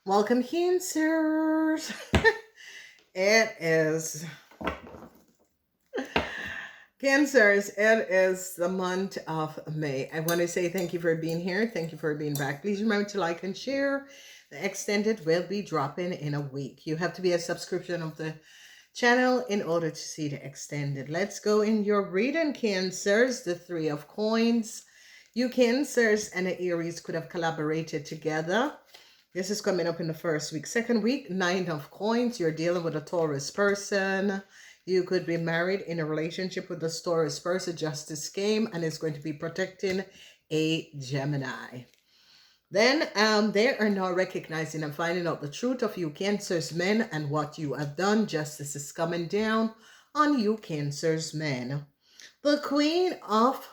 Welcome, Cancers. It is Cancers. It is the month of May. I want to say thank you for being here. Thank you for being back. Please remember to like and share. The extended will be dropping in a week. You have to be a subscription of the channel in order to see the extended. Let's go in your reading, Cancers. The Three of Coins. You Cancers and the Aries could have collaborated together. This is coming up in the first week. Second week, Nine of Coins. You're dealing with a Taurus person. You could be married in a relationship with this Taurus person. Justice came and is going to be protecting a Gemini. Then they are now recognizing and finding out the truth of you Cancer's men and what you have done. Justice is coming down on you Cancer's men. The Queen of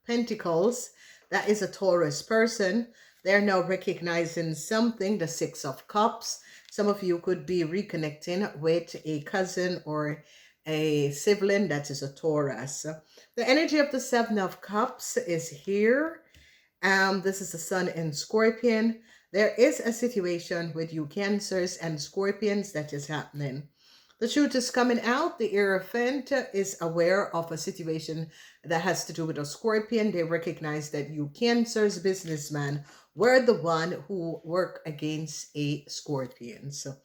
Pentacles, that is a Taurus person. They're now recognizing something, the Six of Cups. Some of you could be reconnecting with a cousin or a sibling that is a Taurus. The energy of the Seven of Cups is here. This is the Sun in Scorpion. There is a situation with you Cancers and Scorpions that is happening. The truth is coming out. The Hierophant is aware of a situation that has to do with a Scorpion. They recognize that you Cancer's businessman were the one who work against a Scorpion. So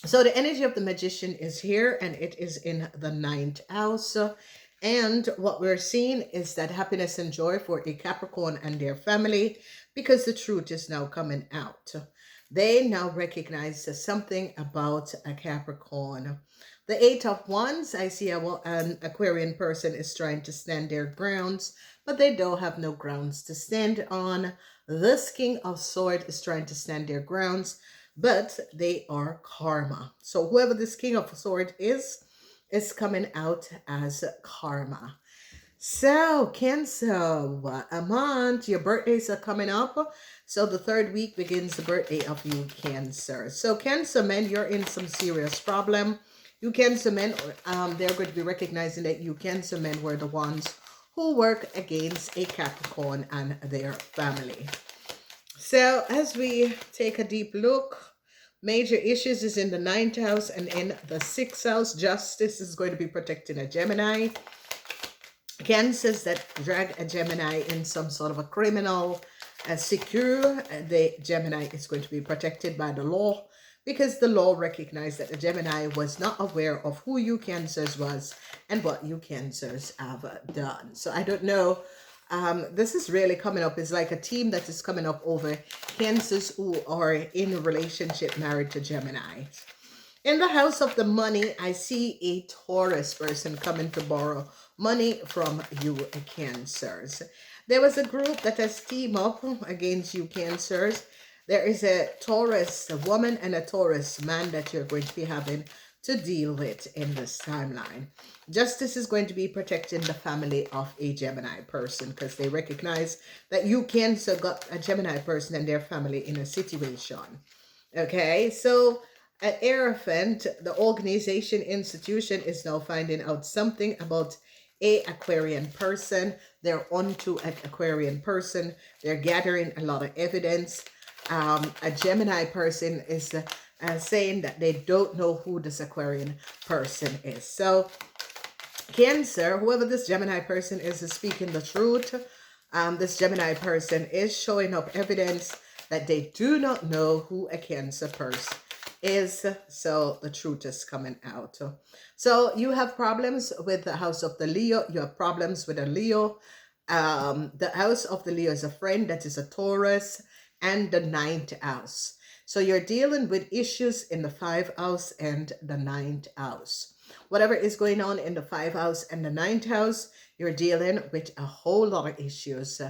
the energy of the Magician is here and it is in the ninth house. And what we're seeing is that happiness and joy for a Capricorn and their family, because the truth is now coming out. They now recognize something about a Capricorn. The Eight of Wands, I see an Aquarian person is trying to stand their grounds, but they don't have no grounds to stand on. This King of Swords is trying to stand their grounds, but they are karma. So whoever this King of Swords is coming out as karma. So, Cancer, what a month. Your birthdays are coming up. So, the third week begins the birthday of you, Cancer. So, Cancer men, you're in some serious problem. You Cancer men, they're going to be recognizing that you Cancer men were the ones who work against a Capricorn and their family. So, as we take a deep look, major issues is in the ninth house and in the sixth house. Justice is going to be protecting a Gemini. Cancers that drag a Gemini in some sort of a criminal secure, the Gemini is going to be protected by the law, because the law recognized that the Gemini was not aware of who you Cancers was and what you Cancers have done. So I don't know. This is really coming up. It's like a team that is coming up over Cancers who are in a relationship married to Gemini. In the house of the money, I see a Taurus person coming to borrow money from you Cancers. There was a group that has teamed up against you Cancers. There is a Taurus woman and a Taurus man that you're going to be having to deal with in this timeline. Justice is going to be protecting the family of a Gemini person, because they recognize that you Cancer got a Gemini person and their family in a situation. Okay, so at Aerophant, the organization institution is now finding out something about a Aquarian person. They're onto an Aquarian person. They're gathering a lot of evidence. A Gemini person is saying that they don't know who this Aquarian person is. So Cancer, whoever this Gemini person is speaking the truth. This Gemini person is showing up evidence that they do not know who a Cancer person is. So the truth is coming out. So you have problems with the house of the Leo. You have problems with a Leo. The house of the Leo is a friend that is a Taurus, and the ninth house. So you're dealing with issues in the 5th house and the 9th house. Whatever is going on in the 5th house and the 9th house, you're dealing with a whole lot of issues,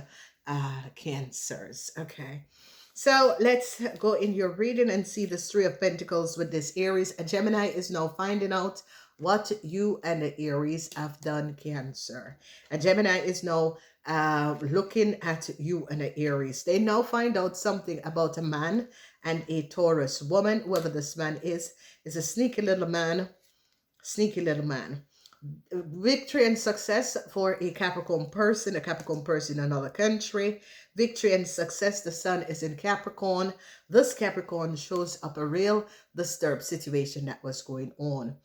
Cancers. Okay. So let's go in your reading and see the Three of Pentacles with this Aries. A Gemini is now finding out what you and the Aries have done, Cancer. A Gemini is now looking at you and the Aries. They now find out something about a man and a Taurus woman. Whoever this man is a sneaky little man. Sneaky little man. Victory and success for a Capricorn person in another country. Victory and success, the sun is in Capricorn. This Capricorn shows up a real disturbed situation that was going on.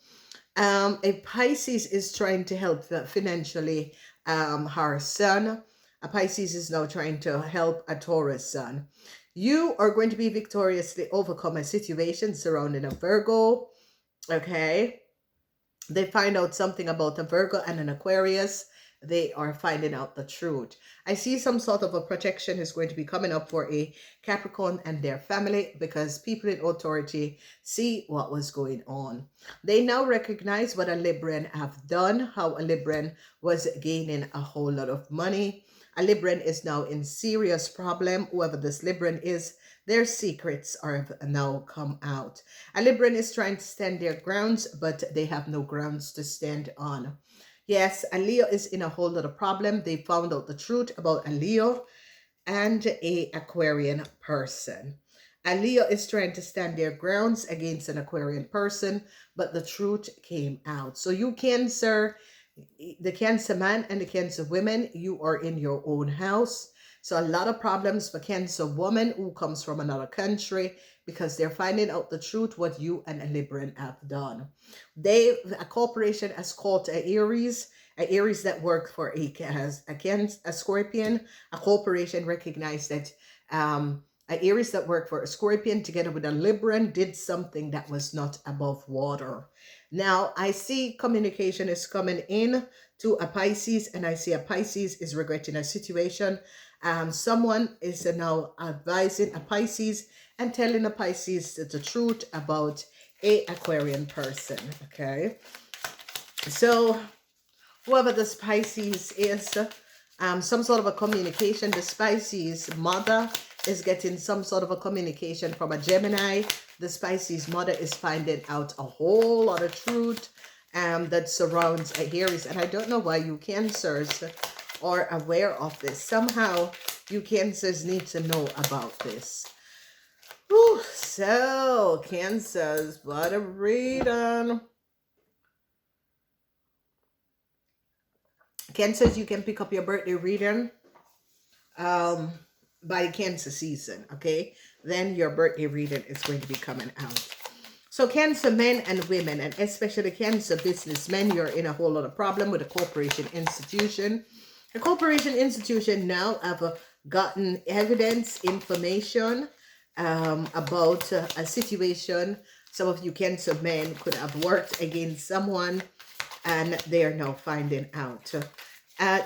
A Pisces is trying to help financially her son. A Pisces is now trying to help a Taurus son. You are going to be victoriously overcome a situation surrounding a Virgo. Okay. They find out something about a Virgo and an Aquarius. They are finding out the truth. I see some sort of a protection is going to be coming up for a Capricorn and their family because people in authority see what was going on. They now recognize what a Libran have done, how a Libran was gaining a whole lot of money. A Libran is now in serious problem. Whoever this Libran is, their secrets are now come out. A Libran is trying to stand their grounds, but they have no grounds to stand on. Yes, a Leo is in a whole lot of problem. They found out the truth about a Leo and a Aquarian person. A Leo is trying to stand their grounds against an Aquarian person, but the truth came out. So you Cancer, the Cancer man and the Cancer women, you are in your own house. So a lot of problems for Cancer woman who comes from another country because they're finding out the truth what you and a Libran have done. A corporation has caught a Aries that worked for a Scorpion. A corporation recognized that a Aries that worked for a Scorpion together with a Libran did something that was not above water. Now I see communication is coming in to a Pisces, and I see a Pisces is regretting a situation. Someone is now advising a Pisces and telling a Pisces the truth about a Aquarian person. Okay, so whoever this Pisces is, some sort of a communication. The Pisces mother is getting some sort of a communication from a Gemini. The Pisces mother is finding out a whole lot of truth that surrounds a Aries. And I don't know why you Cancers are aware of this. Somehow you Cancers need to know about this. Whew. So Cancers, what a reading. Cancers, you can pick up your birthday reading by Cancer season, okay? Then your birthday reading is going to be coming out. So Cancer men and women, and especially Cancer businessmen, you're in a whole lot of problem with a corporation institution. A corporation institution now have gotten evidence, information about a situation. Some of you Cancer men could have worked against someone, and they are now finding out.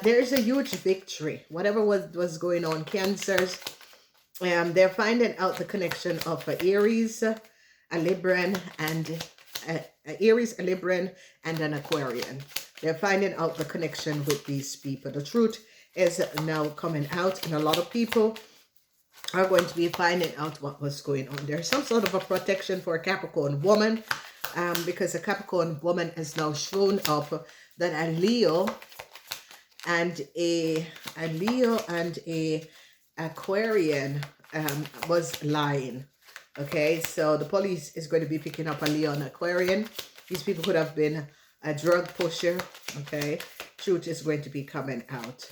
There's a huge victory. Whatever was going on, Cancers, they're finding out the connection of Aries, a Libran, and Aries, a Libran, and an Aquarian. They're finding out the connection with these people. The truth is now coming out, and a lot of people are going to be finding out what was going on. There's some sort of a protection for a Capricorn woman, because a Capricorn woman has now shown up that a Leo and a Aquarian was lying. Okay, so the police is going to be picking up a Leo and Aquarian. These people could have been a drug pusher. Okay, truth is going to be coming out.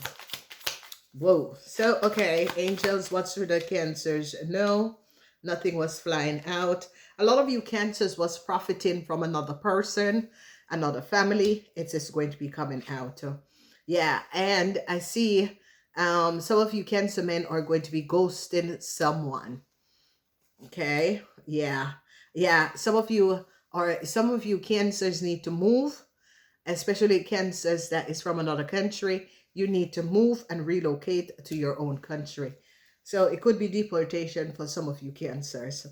Whoa. So okay, angels, what's with the Cancers? No, nothing was flying out. A lot of you Cancers was profiting from another person, another family. It's just going to be coming out. Yeah, and I see some of you Cancer men are going to be ghosting someone. Okay, yeah. Some of you Cancers need to move, especially Cancers that is from another country. You need to move and relocate to your own country. So it could be deportation for some of you Cancers.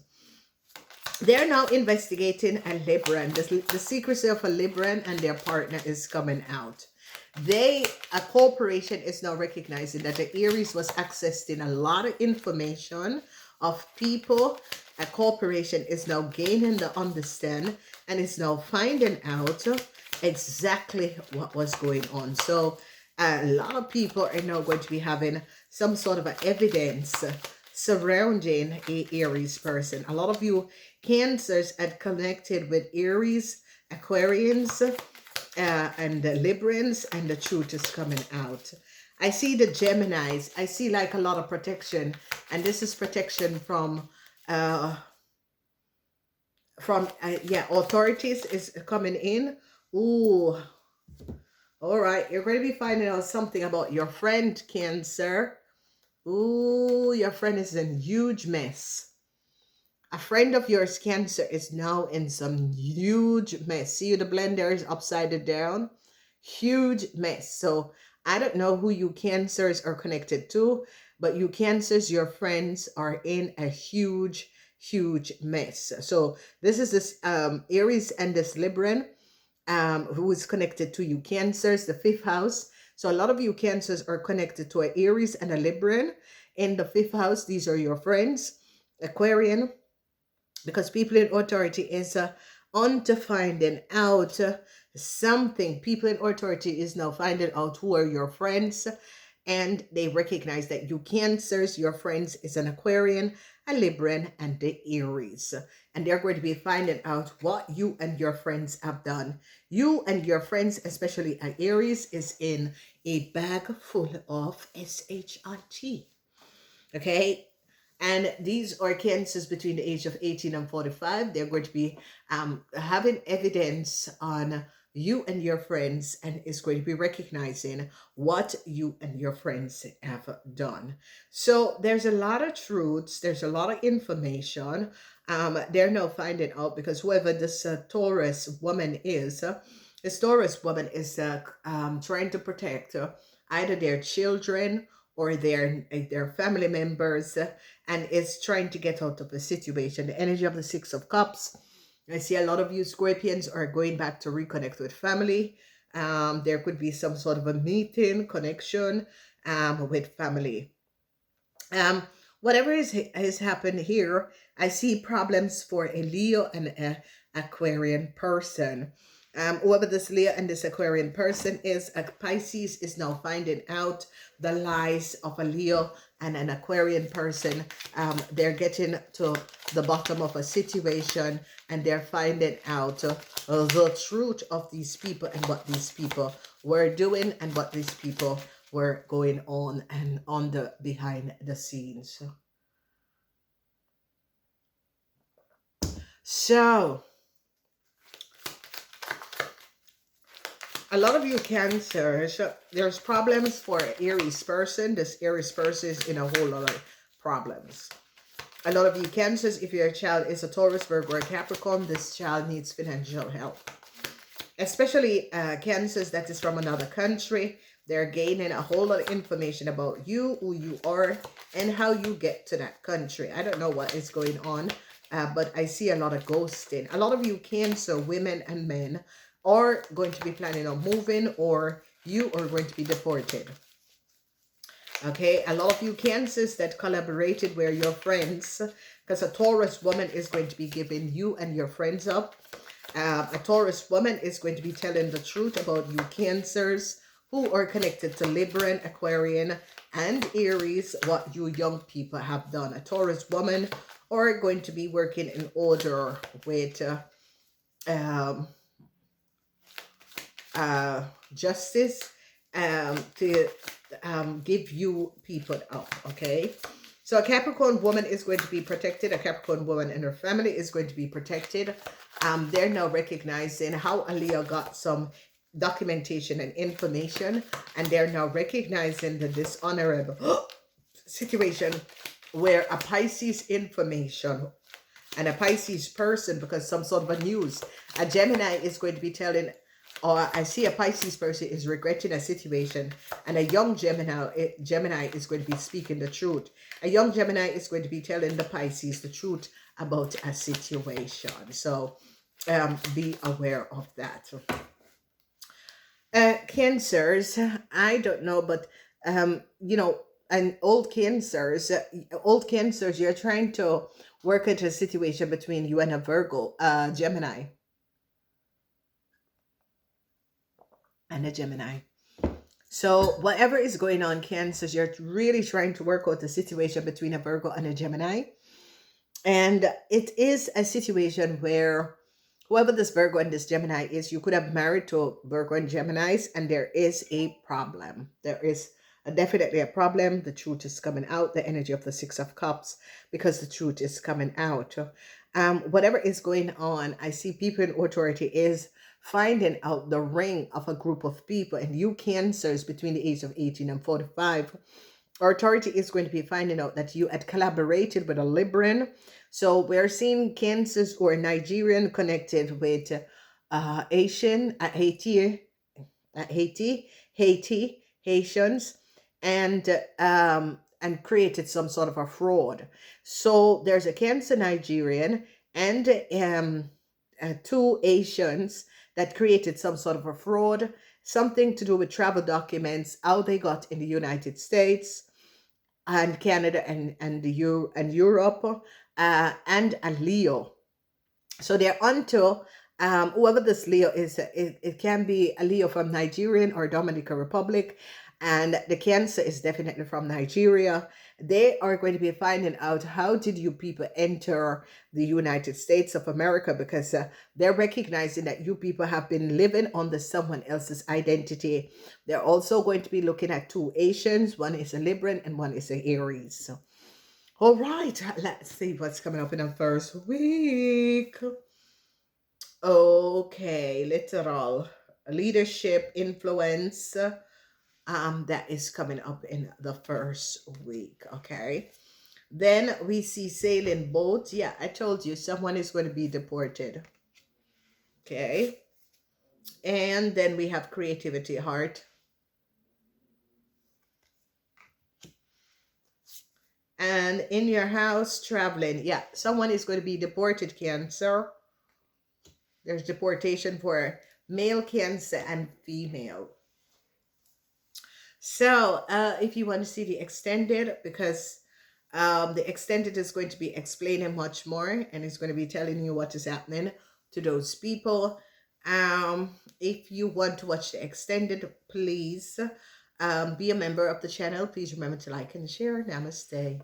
They're now investigating a Libran. The secrecy of a Libran and their partner is coming out. A corporation is now recognizing that the Aries was accessing a lot of information of people. A corporation is now gaining the understand and is now finding out exactly what was going on. So a lot of people are now going to be having some sort of evidence surrounding a Aries person. A lot of you Cancers had connected with Aries, Aquarians, and the Librans, and the truth is coming out. I see the Geminis. I see like a lot of protection, and this is protection uh, yeah, authorities is coming in. Ooh, all right. You're going to be finding out something about your friend, Cancer. Ooh, your friend is in huge mess. A friend of yours, Cancer, is now in some huge mess. See, the blender is upside down. Huge mess. So I don't know who you Cancers are connected to, but you Cancers, your friends are in a huge, huge mess. So this is this Aries and this Libran who is connected to you Cancers, the fifth house. So a lot of you Cancers are connected to an Aries and a Libran in the fifth house. These are your friends. Aquarian, because people in authority is on to finding out something. People in authority is now finding out who are your friends, and they recognize that you Cancers, your friends is an Aquarian, a Libran, and the Aries. And they're going to be finding out what you and your friends have done. You and your friends, especially an Aries, is in a bag full of SHIT. Okay, and these are cancers between the age of 18 and 45. They're going to be having evidence on you and your friends, and is going to be recognizing what you and your friends have done. So there's a lot of truths, there's a lot of information. They're now finding out because whoever this Taurus woman is, this Taurus woman is trying to protect either their children or their family members, and is trying to get out of the situation. The energy of the Six of Cups. I see a lot of you Scorpions are going back to reconnect with family. There could be some sort of a meeting, connection with family. Um, Whatever is happened here, I see problems for a Leo and a Aquarian person. Whoever this Leo and this Aquarian person is, a Pisces is now finding out the lies of a Leo and an Aquarian person. They're getting to the bottom of a situation, and they're finding out the truth of these people and what these people were doing and what these people were going on and on the behind the scenes. So a lot of you Cancers, there's problems for Aries person. This Aries person is in a whole lot of problems. A lot of you Cancers, if your child is a Taurus, Virgo, or Capricorn, this child needs financial help. Especially Cancers that is from another country. They're gaining a whole lot of information about you, who you are, and how you get to that country. I don't know what is going on, but I see a lot of ghosting. A lot of you Cancer, women and men, are going to be planning on moving, or you are going to be deported. Okay, a lot of you Cancers that collaborated were your friends, because a Taurus woman is going to be giving you and your friends up. A Taurus woman is going to be telling the truth about you Cancers who are connected to Libran, Aquarian, and Aries, what you young people have done. A Taurus woman are going to be working in order with justice to give you people up, okay? So a Capricorn woman is going to be protected. A Capricorn woman and her family is going to be protected. They're now recognizing how Aliyah got some documentation and information, and they're now recognizing the dishonorable situation where a Pisces information and a Pisces person, because some sort of a news, a Gemini is going to be telling, or I see a Pisces person is regretting a situation, and a young Gemini is going to be speaking the truth. A young Gemini is going to be telling the Pisces the truth about a situation. So be aware of that. Cancers, I don't know, but you know, and old Cancers, you're trying to work into a situation between you and a Virgo, Gemini, and a Gemini. So whatever is going on, Cancers, you're really trying to work out the situation between a Virgo and a Gemini. And it is a situation where Whoever this Virgo and this Gemini is, you could have married to Virgo and Geminis, and there is a problem. There is definitely a problem. The truth is coming out, the energy of the Six of Cups, because the truth is coming out. Whatever is going on, I see people in authority is finding out the ring of a group of people, and you Cancers between the age of 18 and 45, our authority is going to be finding out that you had collaborated with a Libran. So we're seeing Cancers or Nigerian connected with Asian, Haitians, and created some sort of a fraud. So there's a Cancer Nigerian and two Asians that created some sort of a fraud, something to do with travel documents, how they got in the United States and Canada and Europe, and a Leo. So they're onto whoever this Leo is. It can be a Leo from Nigerian or Dominican Republic, and the Cancer is definitely from Nigeria. They are going to be finding out how did you people enter the United States of America, because they're recognizing that you people have been living under someone else's identity. They're also going to be looking at two Asians. One is a Libran and one is an Aries. So, all right, let's see what's coming up in the first week. Okay, literal leadership influence that is coming up in the first week. Okay, then we see sailing boats. Yeah, I told you someone is going to be deported. Okay, and then we have creativity heart, and in your house traveling. Yeah, someone is going to be deported, Cancer. There's deportation for male Cancer and female. So if you want to see the extended, because the extended is going to be explaining much more, and it's going to be telling you what is happening to those people. If you want to watch the extended, please be a member of the channel. Please remember to like and share. Namaste.